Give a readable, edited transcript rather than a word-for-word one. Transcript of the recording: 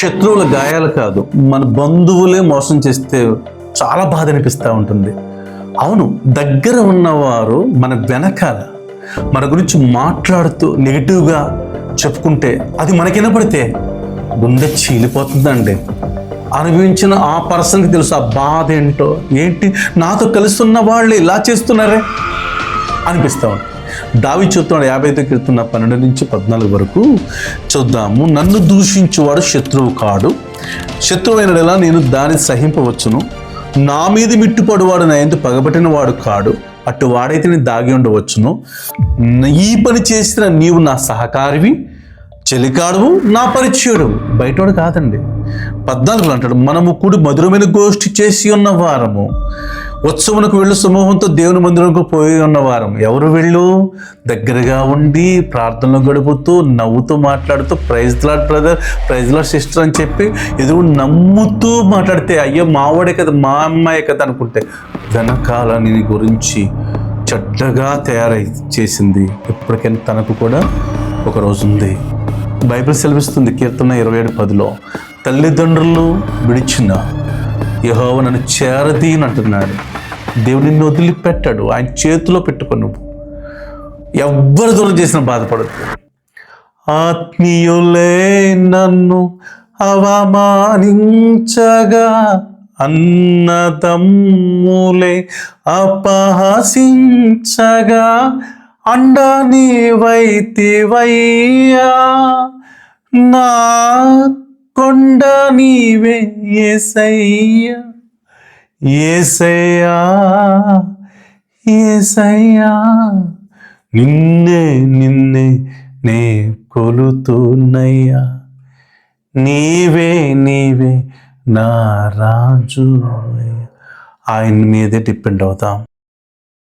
శత్రువుల గాయాలు కాదు, మన బంధువులే మోసం చేస్తే చాలా బాధ అనిపిస్తూ ఉంటుంది. అవును, దగ్గర ఉన్నవారు మన వెనకాల మన గురించి మాట్లాడుతూ నెగిటివ్గా చెప్పుకుంటే అది మనకి వినపడితే గుండె చీలిపోతుందండి. అనుభవించిన ఆ పర్సన్కి తెలుసు ఆ బాధ ఏంటో. ఏంటి నాతో కలుస్తున్న వాళ్ళు ఇలా చేస్తున్నారే అనిపిస్తూ ఉంటుంది. దావీదు చెప్తున్నాడు 55 కీర్తన 12-14 వరకు చూద్దాము. నన్ను దూషించువాడు శత్రువు కాడు, శత్రువైనలా నేను దాన్ని సహింపవచ్చును. నా మీద మిట్టుపడువాడు నా యందు పగబట్టిన వాడు కాడు, అటు వాడైతే నేను దాగి ఉండవచ్చును. ఈ పని చేసిన నీవు నా సహకారివి, చెలికాడువు, నా పరిచయుడు, బయటవాడు కాదండి. 14 అంటాడు, మనము కూడి మధురమైన గోష్ఠి చేసి ఉన్న వారము, ఉత్సవమునకు వెళ్ళు సమూహంతో దేవుని మందిరంకు పోయి ఉన్న వారం. ఎవరు వెళ్ళు? దగ్గరగా ఉండి ప్రార్థనలో గడుపుతూ నవ్వుతూ మాట్లాడుతూ praise Lord brother, praise Lord sister అని చెప్పి ఎదురు నమ్ముతూ మాట్లాడితే అయ్యో మావాడే కదా, మా అమ్మాయి కదా అనుకుంటే వెనకాల నీ గురించి చెడ్డగా తయారై చేసింది. ఎప్పటికైనా తనకు కూడా ఒక రోజు ఉంది. బైబిల్ సెలవిస్తుంది కీర్తన 27:10, తల్లిదండ్రులు విడిచిన యెహోవా నన్ను చేరదీని అంటున్నాడు. దేవుడు నిన్ను వదిలిపెట్టాడు, ఆయన చేతిలో పెట్టుకొని నువ్వు ఎవ్వరు దూరం చేసినా బాధపడద్దు. ఆత్మీయులే నన్ను అవమానించగా, అన్నదమ్ములే అపహసించగా, అండ నీవైతివయ్యా, నా కొండ నీవే యేసయ్యా, యేసయ్యా, యేసయ్యా, నిన్నే నిన్నే నే కొలుతున్నయ్యా, నీవే నీవే నా రాజు. ఆయన మీదే డిపెండ్ అవుతాం.